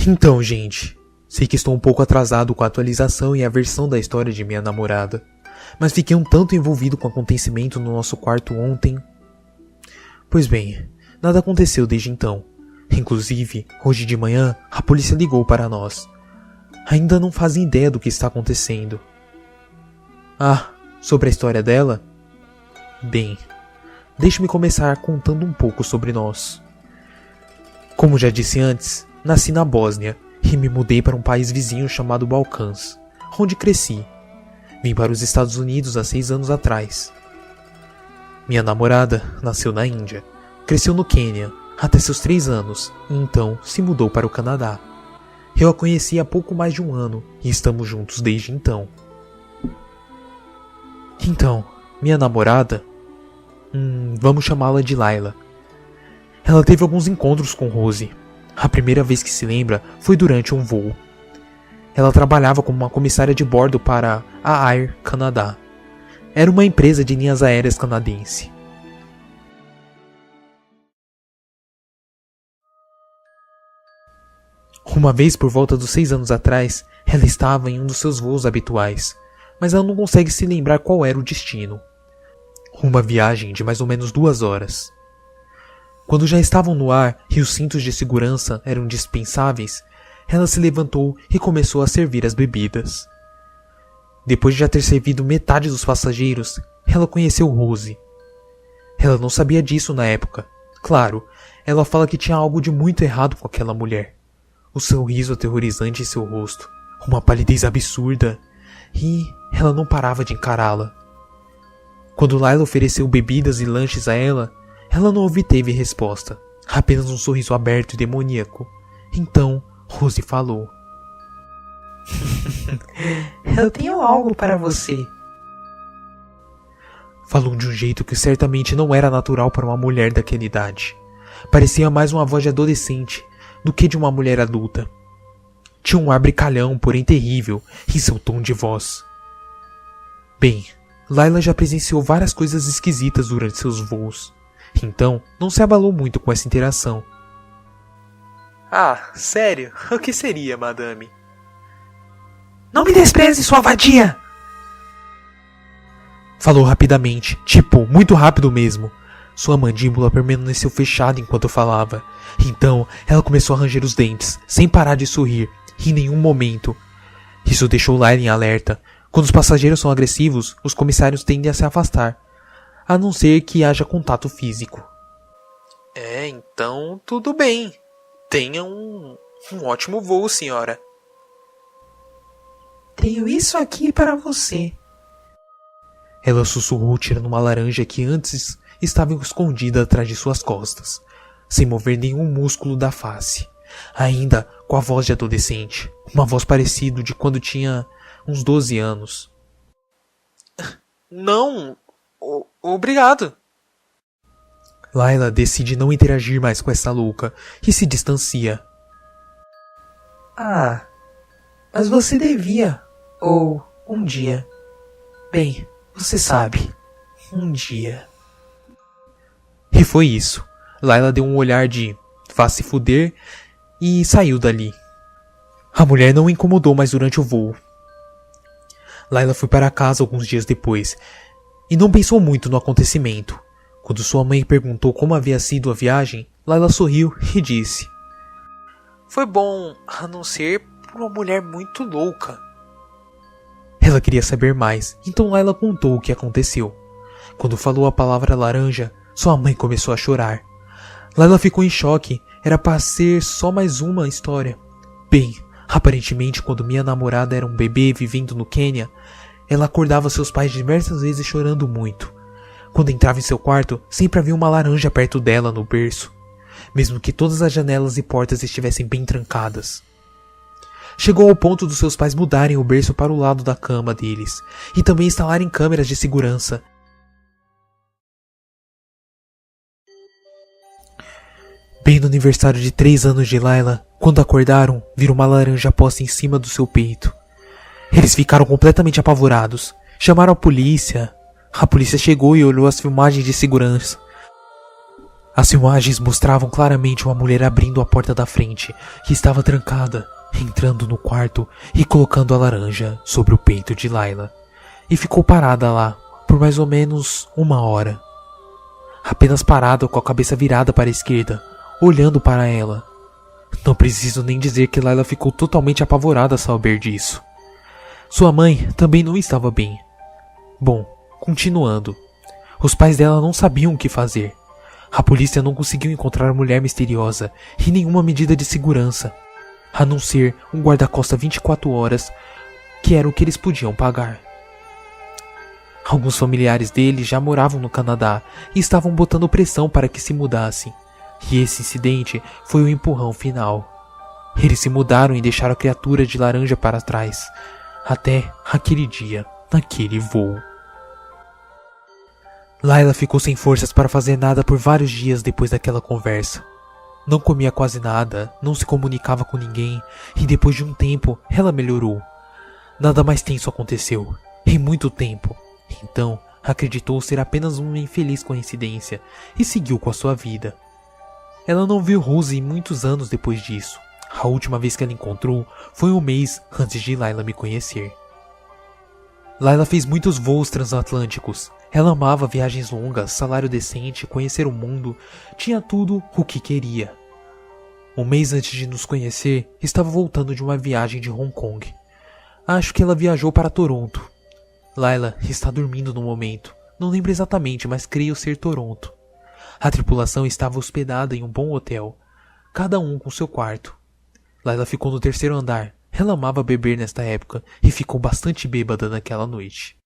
Então, gente, sei que estou um pouco atrasado com a atualização e a versão da história de minha namorada, mas fiquei um tanto envolvido com o acontecimento no nosso quarto ontem. Pois bem, nada aconteceu desde então. Inclusive, hoje de manhã, a polícia ligou para nós. Ainda não fazem ideia do que está acontecendo. Sobre a história dela? Bem, deixe-me começar contando um pouco sobre nós. Como já disse antes, nasci na Bósnia e me mudei para um país vizinho chamado Balcãs, onde cresci. Vim para os Estados Unidos há 6 anos atrás. Minha namorada nasceu na Índia, cresceu no Quênia até seus 3 anos e então se mudou para o Canadá. Eu a conheci há pouco mais de 1 ano e estamos juntos desde então. Então, minha namorada, vamos chamá-la de Laila. Ela teve alguns encontros com Rose. A primeira vez que se lembra foi durante um voo. Ela trabalhava como uma comissária de bordo para a Air Canada. Era uma empresa de linhas aéreas canadense. Uma vez por volta dos 6 anos atrás, ela estava em um dos seus voos habituais, mas ela não consegue se lembrar qual era o destino. Uma viagem de mais ou menos 2 horas. Quando já estavam no ar e os cintos de segurança eram dispensáveis, ela se levantou e começou a servir as bebidas. Depois de já ter servido metade dos passageiros, ela conheceu Rose. Ela não sabia disso na época. Claro, ela fala que tinha algo de muito errado com aquela mulher. O sorriso aterrorizante em seu rosto, uma palidez absurda, e ela não parava de encará-la. Quando Laila ofereceu bebidas e lanches a ela não obteve resposta, apenas um sorriso aberto e demoníaco. Então, Rose falou: Eu tenho algo para você. Falou de um jeito que certamente não era natural para uma mulher daquela idade. Parecia mais uma voz de adolescente do que de uma mulher adulta. Tinha um ar brincalhão, porém terrível, em seu tom de voz. Bem, Laila já presenciou várias coisas esquisitas durante seus voos. Então, não se abalou muito com essa interação. Sério? O que seria, madame? Não me despreze, sua vadia! Falou rapidamente, muito rápido mesmo. Sua mandíbula permaneceu fechada enquanto falava. Então, ela começou a ranger os dentes, sem parar de sorrir, em nenhum momento. Isso deixou Laila em alerta. Quando os passageiros são agressivos, os comissários tendem a se afastar, a não ser que haja contato físico. Então tudo bem. Tenha um ótimo voo, senhora. Tenho isso aqui para você. Ela sussurrou, tirando uma laranja que antes estava escondida atrás de suas costas, sem mover nenhum músculo da face, ainda com a voz de adolescente, uma voz parecida de quando tinha uns 12 anos. Não, obrigado. Laila decide não interagir mais com essa louca e se distancia. Mas você devia, ou um dia. Bem, você sabe, um dia. E foi isso. Laila deu um olhar de vá se fuder e saiu dali. A mulher não o incomodou mais durante o voo. Laila foi para casa alguns dias depois e não pensou muito no acontecimento. Quando sua mãe perguntou como havia sido a viagem, Laila sorriu e disse: Foi bom, a não ser por uma mulher muito louca. Ela queria saber mais, então Laila contou o que aconteceu. Quando falou a palavra laranja, sua mãe começou a chorar. Laila ficou em choque, era para ser só mais uma história. Bem, aparentemente quando minha namorada era um bebê vivendo no Quênia, ela acordava seus pais diversas vezes chorando muito. Quando entrava em seu quarto, sempre havia uma laranja perto dela no berço, mesmo que todas as janelas e portas estivessem bem trancadas. Chegou ao ponto dos seus pais mudarem o berço para o lado da cama deles e também instalarem câmeras de segurança. Bem no aniversário de 3 anos de Laila, quando acordaram, viram uma laranja posta em cima do seu peito. Eles ficaram completamente apavorados. Chamaram a polícia. A polícia chegou e olhou as filmagens de segurança. As filmagens mostravam claramente uma mulher abrindo a porta da frente, que estava trancada, entrando no quarto e colocando a laranja sobre o peito de Layla. E ficou parada lá, por mais ou menos 1 hora. Apenas parada com a cabeça virada para a esquerda, olhando para ela. Não preciso nem dizer que Layla ficou totalmente apavorada ao saber disso. Sua mãe também não estava bem. Bom, continuando. Os pais dela não sabiam o que fazer. A polícia não conseguiu encontrar a mulher misteriosa e nenhuma medida de segurança, a não ser um guarda-costas 24 horas, que era o que eles podiam pagar. Alguns familiares dele já moravam no Canadá e estavam botando pressão para que se mudassem. E esse incidente foi o empurrão final. Eles se mudaram e deixaram a criatura de laranja para trás. Até aquele dia, naquele voo. Layla ficou sem forças para fazer nada por vários dias depois daquela conversa. Não comia quase nada, não se comunicava com ninguém, e depois de um tempo, ela melhorou. Nada mais tenso aconteceu, em muito tempo. Então, acreditou ser apenas uma infeliz coincidência, e seguiu com a sua vida. Ela não viu Rose em muitos anos depois disso. A última vez que ela encontrou foi 1 mês antes de Layla me conhecer. Layla fez muitos voos transatlânticos. Ela amava viagens longas, salário decente, conhecer o mundo, tinha tudo o que queria. 1 mês antes de nos conhecer, estava voltando de uma viagem de Hong Kong. Acho que ela viajou para Toronto. Layla está dormindo no momento, não lembro exatamente, mas creio ser Toronto. A tripulação estava hospedada em um bom hotel, cada um com seu quarto. Layla ficou no 3º andar, ela amava beber nesta época e ficou bastante bêbada naquela noite.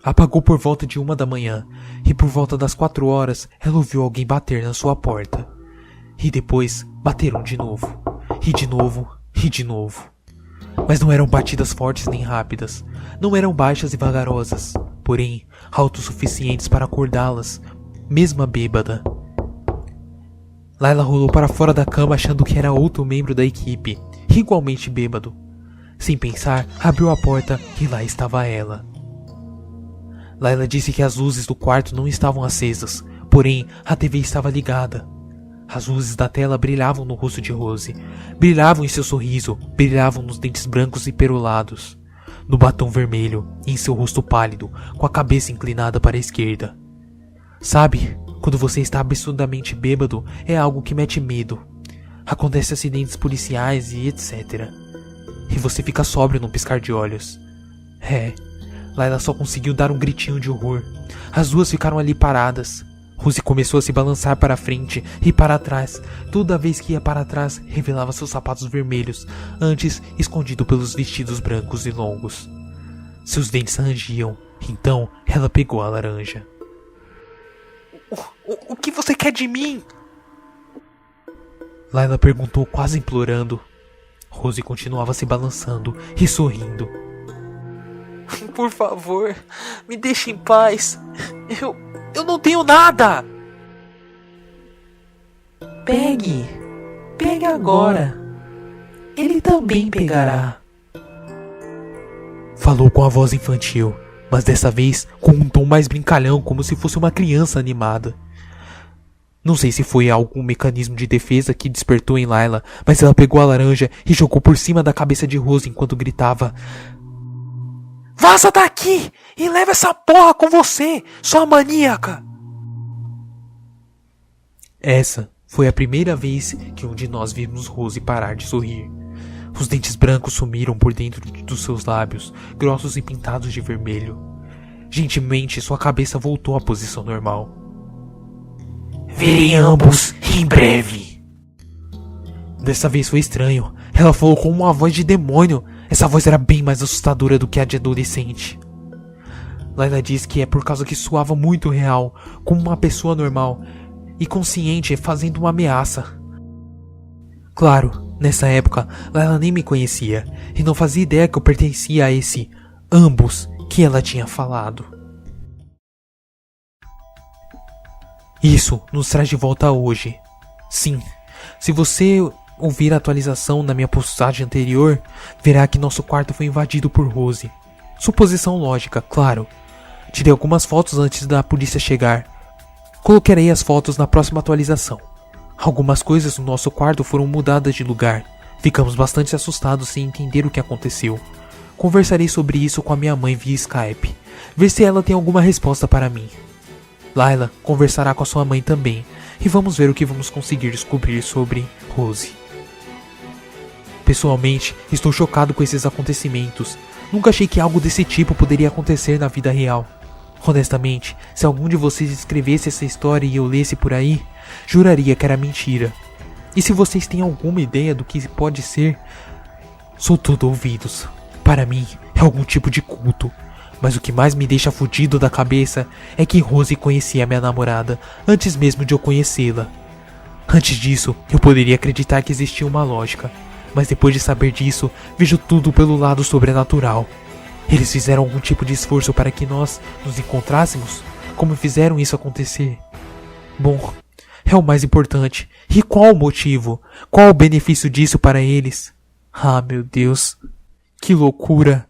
Apagou por volta de 1 da manhã, e por volta das 4 horas ela ouviu alguém bater na sua porta. E depois bateram de novo, e de novo, e de novo. Mas não eram batidas fortes nem rápidas, não eram baixas e vagarosas, porém alto suficientes para acordá-las, mesmo a bêbada. Layla rolou para fora da cama achando que era outro membro da equipe, igualmente bêbado. Sem pensar, abriu a porta e lá estava ela. Layla disse que as luzes do quarto não estavam acesas, porém a TV estava ligada. As luzes da tela brilhavam no rosto de Rose, brilhavam em seu sorriso, brilhavam nos dentes brancos e perolados, no batom vermelho e em seu rosto pálido, com a cabeça inclinada para a esquerda. Sabe, quando você está absurdamente bêbado, é algo que mete medo. Acontecem acidentes policiais e etc. E você fica sóbrio num piscar de olhos. Layla só conseguiu dar um gritinho de horror. As duas ficaram ali paradas. Rose começou a se balançar para a frente e para trás. Toda vez que ia para trás, revelava seus sapatos vermelhos, antes escondido pelos vestidos brancos e longos. Seus dentes rangiam. Então, ela pegou a laranja. O que você quer de mim? Layla perguntou, quase implorando. Rose continuava se balançando e sorrindo. Por favor, me deixe em paz. Eu não tenho nada. Pegue agora. Ele também pegará. Falou com a voz infantil, mas dessa vez com um tom mais brincalhão, como se fosse uma criança animada. Não sei se foi algum mecanismo de defesa que despertou em Layla, mas ela pegou a laranja e jogou por cima da cabeça de Rose enquanto gritava: Vaza daqui e leva essa porra com você, sua maníaca! Essa foi a primeira vez que um de nós vimos Rose parar de sorrir. Os dentes brancos sumiram por dentro dos seus lábios, grossos e pintados de vermelho. Gentilmente, sua cabeça voltou à posição normal. Verei ambos em breve. Dessa vez foi estranho. Ela falou com uma voz de demônio. Essa voz era bem mais assustadora do que a de adolescente. Layla diz que é por causa que soava muito real, como uma pessoa normal e consciente fazendo uma ameaça. Claro, nessa época, Layla nem me conhecia e não fazia ideia que eu pertencia a esse ambos que ela tinha falado. Isso nos traz de volta hoje. Sim, se você ouvir a atualização na minha postagem anterior, verá que nosso quarto foi invadido por Rose. Suposição lógica, claro. Tirei algumas fotos antes da polícia chegar. Colocarei as fotos na próxima atualização. Algumas coisas no nosso quarto foram mudadas de lugar. Ficamos bastante assustados sem entender o que aconteceu. Conversarei sobre isso com a minha mãe via Skype, ver se ela tem alguma resposta para mim. Layla conversará com a sua mãe também, e vamos ver o que vamos conseguir descobrir sobre Rose. Pessoalmente, estou chocado com esses acontecimentos. Nunca achei que algo desse tipo poderia acontecer na vida real. Honestamente, se algum de vocês escrevesse essa história e eu lesse por aí, juraria que era mentira. E se vocês têm alguma ideia do que pode ser, sou todo ouvidos. Para mim, é algum tipo de culto. Mas o que mais me deixa fudido da cabeça é que Rose conhecia minha namorada antes mesmo de eu conhecê-la. Antes disso, eu poderia acreditar que existia uma lógica. Mas depois de saber disso, vejo tudo pelo lado sobrenatural. Eles fizeram algum tipo de esforço para que nós nos encontrássemos? Como fizeram isso acontecer? Bom, é o mais importante. E qual o motivo? Qual o benefício disso para eles? Ah, meu Deus. Que loucura.